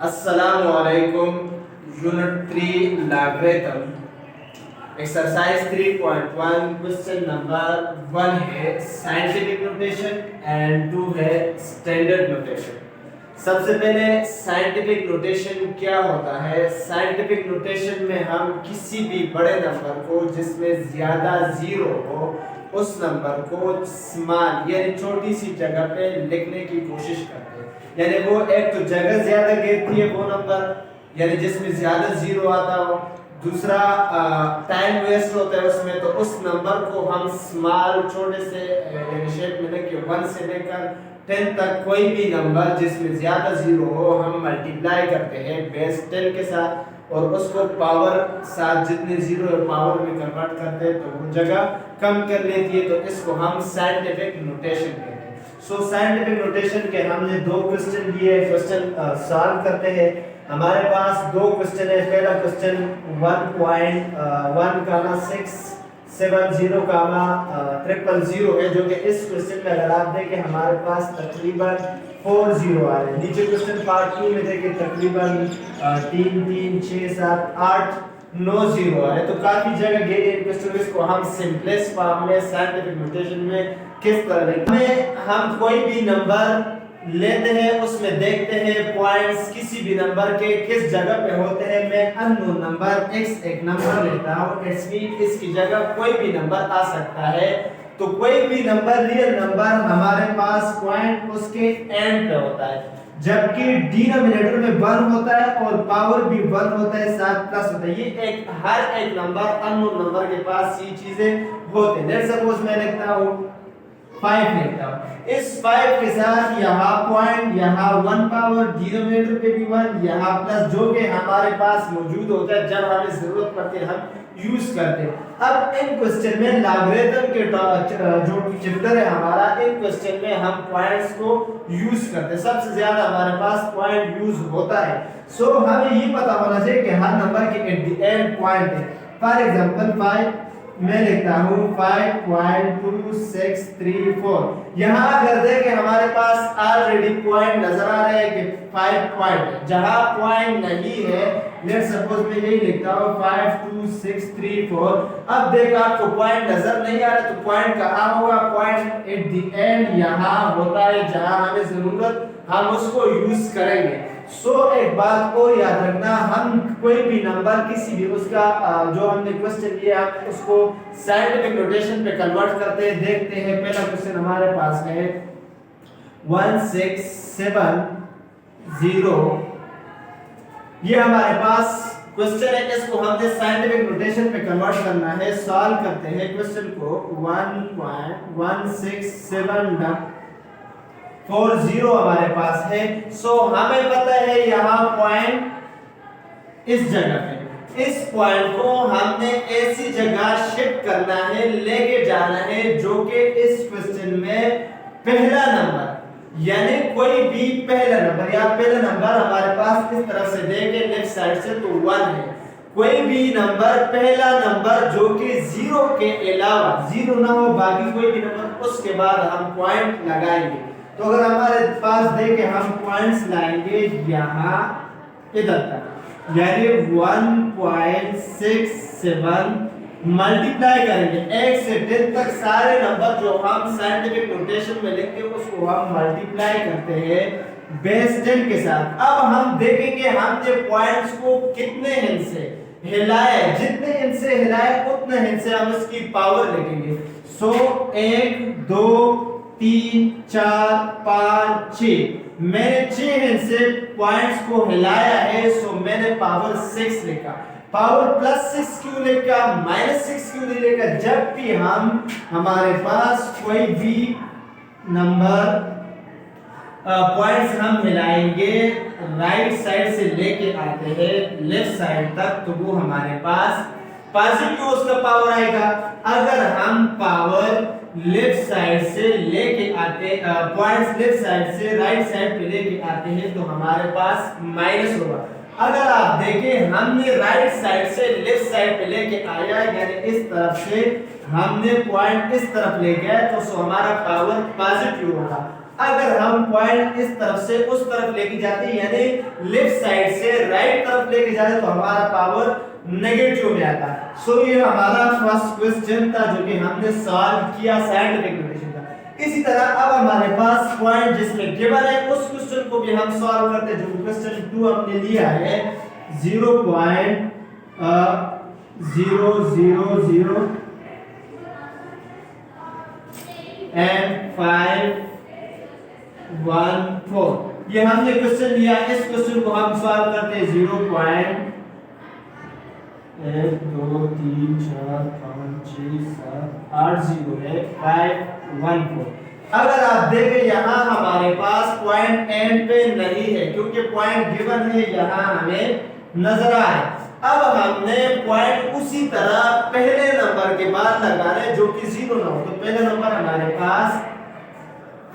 अस्सलामुअलैकुम। Unit 3 logarithm exercise 3.1 question number 1 है scientific notation and 2 है स्टैंडर्ड नोटेशन। सबसे पहले साइंटिफिक नोटेशन क्या होता है। साइंटिफिक नोटेशन में हम किसी भी बड़े नंबर को जिसमें ज्यादा जीरो हो उस नंबर को स्मॉल यानी छोटी सी जगह पे लिखने की कोशिश करते हैं। यानी वो एक तो जगह ज्यादा घेरती है वो नंबर यानी जिसमें ज्यादा जीरो आता हो, दूसरा टाइम वेस्ट होता है उसमें, तो उस नंबर को हम स्मॉल छोटे से शेप में लेके 1 से लेकर 10 तक कोई भी नंबर जिसमें ज्यादा जीरो हो हम मल्टीप्लाई करते हैं बेस 10 के साथ और उसको पावर साथ जितने जीरो है पावर में कन्वर्ट करते हैं तो वो जगह कम कर लेती है, तो इसको हम साइंटिफिक नोटेशन कहते हैं। सो साइंटिफिक नोटेशन के हमने दो क्वेश्चन लिए, क्वेश्चन सॉल्व करते हैं। हमारे पास दो क्वेश्चन है। पहला क्वेश्चन 1.1,670,000 है जो कि इस क्वेश्चन में अगर आप देखें हमारे पास तकरीबन 4 जीरो आ रहे हैं। नीचे क्वेश्चन पार्ट 2 में देखें तकरीबन 3 3 6 7 8 9 जीरो आ रहे हैं, तो काफी जगह घेरे इन क्वेश्चन को हम सिंपलेस्ट फॉर्म में साइंटिफिक नोटेशन में किस तरह लिखते हैं। हम कोई भी नंबर लेते हैं उसमें देखते हैं पॉइंट्स किसी भी नंबर के किस जगह पे होते हैं। मैं अननोन नंबर x एक नंबर लेता हूं, इट्स मीन इसकी जगह कोई भी नंबर आ सकता है। तो कोई भी नंबर रियल नंबर हमारे पास पॉइंट उसके एंड पे होता है, जबकि डिनोमिनेटर में 1 होता है और पावर भी 1 होता है, साथ प्लस होता है। ये एक हर एक नंबर अननोन नंबर के पास ये चीजें होते हैं। लेट्स सपोज मैं लिखता हूं 5 लिखता हूं, इस 5 के साथ यहाँ पॉइंट यहाँ 1 पावर डिनोमिनेटर पे भी 1 यहाँ प्लस जो कि हमारे पास मौजूद होता है जब हमें जरूरत पड़ती है हम यूज करते हैं। अब इन क्वेश्चन में लॉगरिथम के जो चैप्टर है हमारा, इन क्वेश्चन में हम पॉइंट्स को यूज करते हैं। सबसे ज्यादा हमारे पास पॉइंट यूज होता है। सो हमें ये पता होना चाहिए कि हर नंबर के एट द एंड पॉइंट है। फॉर एग्जांपल 5 मैं लिखता हूं 5.2634। यहां अगर देखें हमारे पास ऑलरेडी पॉइंट नजर आ रहे हैं कि 5 पॉइंट है। जहां पॉइंट नहीं है लेट्स सपोज मैं यही लिखता हूं 52634। अब देख आपको पॉइंट नजर नहीं आ रहा तो पॉइंट कहां होगा, पॉइंट एट द एंड यहां होता है जहां हमें जरूरत हम उसको यूज करेंगे। सो एक बात और याद रखना, हम कोई भी नंबर किसी भी उसका जो हमने क्वेश्चन लिया हम उसको साइंटिफिक नोटेशन पे कन्वर्ट करते हैं। देखते हैं पहला क्वेश्चन हमारे पास है 1670। ये हमारे पास क्वेश्चन है, इसको हमने साइंटिफिक नोटेशन पे कन्वर्ट करना है। सॉल्व करते हैं क्वेश्चन को 1.16740 हमारे पास है। सो हमें पता है यहाँ पॉइंट इस जगह पे, इस पॉइंट को हमने ऐसी जगह शिफ्ट करना है, लेके जाना है जो कि इस क्वेश्चन में पहला नंबर यानी कोई भी पहला नंबर या पहला नंबर हमारे पास इस तरफ से देखे लेफ्ट साइड से तो 1 है। कोई भी नंबर पहला नंबर जो कि जीरो के अलावा जीरो ना हो बाकी कोई भी नंबर उसके बाद हम पॉइंट लगाएंगे। तो अगर हमारे पास देखें हम पॉइंट्स लाएंगे यहाँ इधर तक यानी 1.67 मल्टीप्लाई करेंगे 1 से 10 तक सारे नंबर जो हम साइंटिफिक नोटेशन में लिखते हैं उसको हम मल्टीप्लाई करते हैं बेस 10 के साथ। अब हम देखेंगे हमने पॉइंट्स को कितने हिंस से हिलाए, जितने हिंस से हिलाए उतने हिंस से हम इसकी पावर लिखेंगे। सो 1 2 3 4 5 6 मैंने 6 हिंस से पॉइंट्स को हिलाया है। सो मैंने पावर 6 लिखा। पावर प्लस 6 क्यों लिखा, माइनस 6 क्यों नहीं लिखा? जब भी हम हमारे पास कोई भी नंबर पॉइंट्स हम हिलाएंगे राइट साइड से लेके आते हैं लेफ्ट साइड तक तो वो हमारे पास पॉजिटिव उसका पावर आएगा। अगर हम पावर लेफ्ट साइड से लेके आते पॉइंट्स लेफ्ट साइड से राइट साइड पे लेके आते हैं तो हमारे पास माइनस होगा। अगर आप देखें हमने राइट साइड से लेफ्ट साइड पे लेके आया यानी इस तरफ से हमने पॉइंट इस तरफ ले गया तो हमारा पावर पॉजिटिव होगा। अगर हम पॉइंट इस तरफ से उस तरफ लेके जाते हैं यानी लेफ्ट साइड से राइट तरफ लेके जाते तो हमारा पावर नेगेटिव में आता है। सो ये हमारा फर्स्ट क्वेश्चन था जो कि हमने सॉल्व किया साइंटिफिक नोटेशन का। इसी तरह अब हमारे पास पॉइंट जिसमें गिवन है उस क्वेश्चन को भी हम सॉल्व करते हैं जो क्वेश्चन 2 हमने लिया है 0.000 and 514 ये हमने क्वेश्चन लिया। इस क्वेश्चन को हम सॉल्व करते हैं 0.1 2 3 4 5 6 7 8 0 है 514। अगर आप देखें यहाँ हमारे पास पॉइंट एंड पे नहीं है क्योंकि पॉइंट गिवन है यहाँ हमें नजर आए। अब हमने पॉइंट उसी तरह पहले नंबर के बाद लगाना है जो कि 0 ना हो। तो पहला नंबर हमारे पास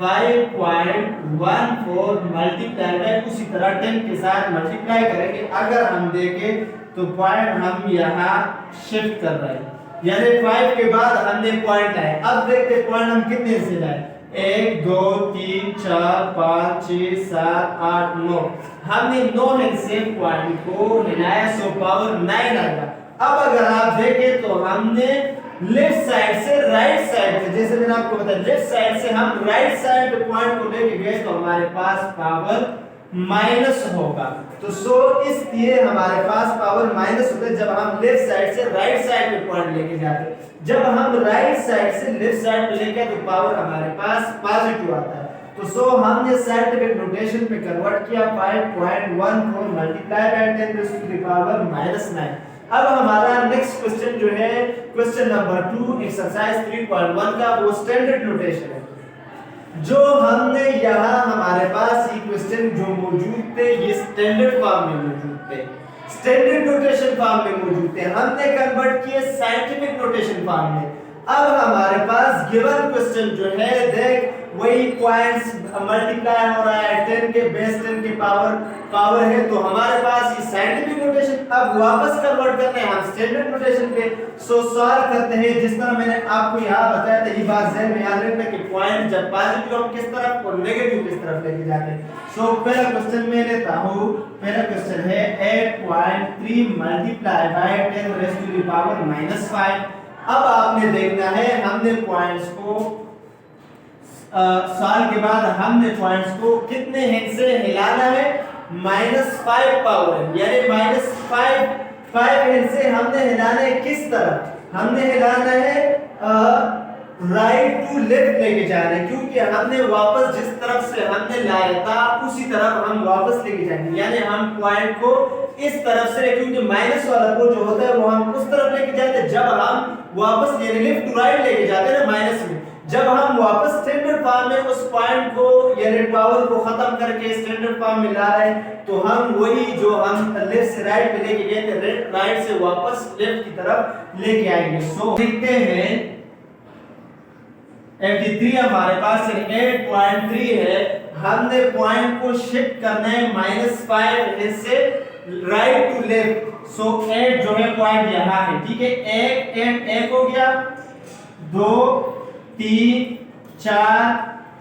5.14 मल्टीप्लाई बाय उसी तरह 10 के साथ मल्टीप्लाई करेंगे। अगर हम देखें तो पॉइंट हम यहाँ शिफ्ट कर रहे हैं यानी 5 के बाद हमने पॉइंट लाए। अब देखते पॉइंट हम कितने से लाए 1 2 3 4 5 6 7 8 9 हमने 9 से पॉइंट को मिलाया सो पावर 9 आएगा। अब अगर आप देखें तो हमने लेफ्ट साइड से राइट साइड पे जैसे मैंने आपको बताया लेफ्ट साइड से हम राइट साइड पे पॉइंट को लेके गए तो हमारे पास पावर माइनस होगा। तो सो इसलिए हमारे पास पावर माइनस होता है जब हम लेफ्ट साइड से राइट साइड पे पॉइंट लेके जाते हैं। जब हम राइट साइड से लेफ्ट साइड पे लेके तो पावर हमारे पास पॉजिटिव आता है। तो सो हमने साइंटिफिक नोटेशन पे कन्वर्ट किया 5.14 multiply by 10 to the power -9। अब हमारा नेक्स्ट क्वेश्चन जो है क्वेश्चन नंबर 2 एक्सरसाइज 3.1 का वो स्टैंडर्ड नोटेशन है जो हमने यहाँ हमारे पास ये क्वेश्चन जो मौजूद थे ये स्टैंडर्ड फॉर्म में मौजूद थे स्टैंडर्ड नोटेशन फॉर्म में मौजूद थे हमने कन्वर्ट किए साइंटिफिक नोटेशन फॉर्म में। अब हमारे पास गिवन क्वेश्चन जो है देख वही पॉइंट्स मल्टीप्लाई हो रहा है 10 के बेस 10 की पावर है तो हमारे पास ये साइंटिफिक नोटेशन अब वापस कन्वर्ट करते हैं हम स्टैंडर्ड नोटेशन पे। सो सॉल्व करते हैं जिस तरह मैंने आपको यहाँ बताया था ये बात ज़हन में याद रखना कि पॉइंट जब पॉजिटिव हम किस तरफ और नेगेटिव किस तरफ लेके जाते हैं। सो पहला क्वेश्चन मैं लेता हूँ पहला क्वेश्चन है 8.3 multiply by 10 raise to the power -5। अब आपने देखना है हमने पॉइंट्स को साल के बाद हमने पॉइंट्स को कितने हिंट से हिलाना है -5 पावर यानी -5 हिंट से हमने हिलाना है किस तरफ हमने हिलाना है राइट टू लेफ्ट लेके जाना है क्योंकि हमने वापस जिस तरफ से हमने लाया था उसी तरफ हम वापस लेके जाएंगे यानी हम पॉइंट को इस तरफ से क्योंकि माइनस वाला को जो होता है वो हम उस तरफ लेके जाते हैं जब हम वापस यानी लेफ्ट टू राइट लेके जाते हैं ना माइनस में जब हम वापस स्टैंडर्ड फॉर्म में उस पॉइंट को यानी पावर को खत्म करके स्टैंडर्ड फॉर्म में ला रहे हैं तो हम वही जो हम लेफ्ट से राइट पे लेके गए थे राइट से वापस लेफ्ट की तरफ लेके आएंगे। सो देखते हैं 83 हमारे पास 8.3 है हमने पॉइंट को शिफ्ट करना है -5 से राइट टू लेफ्ट। सो 8 जो है पॉइंट यहाँ है ठीक है 1 हो गया 2 3 4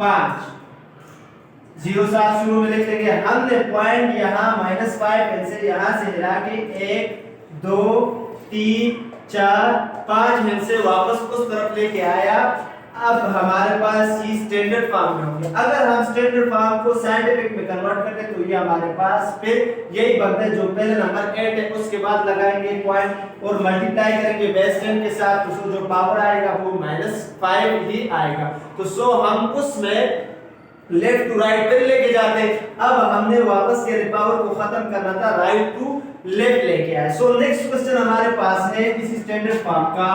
5 0 7 शुरू में लिख लेंगे हमने पॉइंट यहाँ -5 से यहाँ से हिला के 1 2 3 4 5 से वापस उस तरफ लेके आया। अब हमारे पास ये स्टैंडर्ड फॉर्म में हो गया। अगर हम स्टैंडर्ड फॉर्म को साइंटिफिक में कन्वर्ट करते हैं तो ये हमारे पास फिर यही बनता है जो पहले नंबर 8 है उसके बाद लगाएंगे पॉइंट और मल्टीप्लाई करेंगे बेस 10 के साथ तो जो पावर आएगा वो -5 ही आएगा। तो सो हम उसमें लेफ्ट टू राइट पे लेके जाते हैं। अब हमने वापस ये पावर को खत्म करना था राइट टू लेफ्ट लेके आए। सो नेक्स्ट क्वेश्चन हमारे पास है इसी स्टैंडर्ड फॉर्म का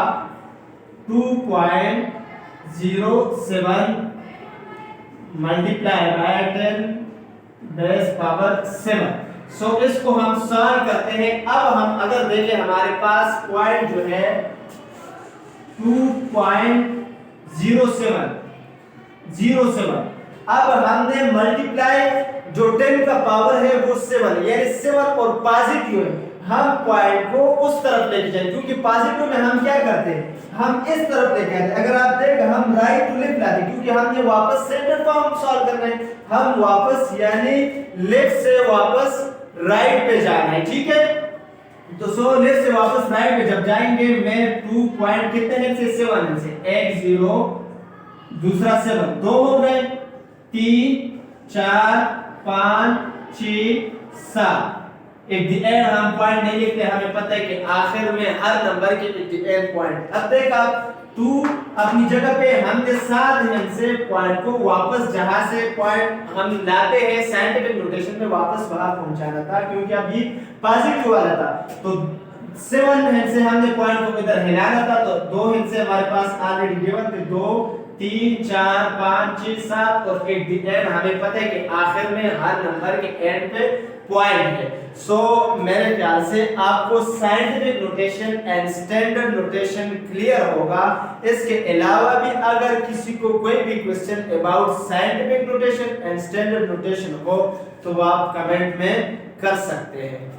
2.07 मल्टीप्लाई बाय 10 बेस पावर 7। सो इसको हम सॉल्व करते हैं। अब हम अगर देखें हमारे पास पॉइंट जो है 2.07 अब हमने मल्टीप्लाई जो 10 का पावर है वो 7 यानी 7 और पॉजिटिव है हम पॉइंट को उस तरफ लेके जाएंगे, क्योंकि पॉजिटिव में हम क्या करते हैं, हम इस तरफ लेके आते हैं। अगर आप देखें हम राइट टू लेफ्ट लाते हैं, क्योंकि हमने वापस सेंटर फॉर्म सॉल्व करना है, हम वापस यानी लेफ्ट से वापस राइट पे जाना है, ठीक है। तो सो लेफ्ट से वापस राइट पे जब जाएंगे, मैं 2 पॉइंट कितने हैं से 7 से 1 0 दूसरा 7 2 हो गए, 3 4 5 6 7। एट द एंड हम पॉइंट नहीं लिखते, हमें पता है कि आखिर में हर नंबर के एट द एंड पॉइंट। अब देख आप तू अपनी जगह पे, हमने 7 से पॉइंट को वापस जहां से पॉइंट हम लाते हैं साइंटिफिक नोटेशन में वापस वहां पहुंचाना था, क्योंकि अब ये पॉजिटिव वाला था। तो 7 से हमने पॉइंट को इधर हिलाना था, तो 2 से हमारे पास ऑलरेडी गिवन थे, 2 3 4 5 6 7 और एट द एंड हमें पता है कि आखिर में हर नंबर के एंड पे पॉइंट है। सो मेरे ख्याल से आपको scientific notation and standard notation clear होगा। इसके अलावा भी अगर किसी को कोई भी question about scientific notation and standard notation हो तो आप कमेंट में कर सकते हैं।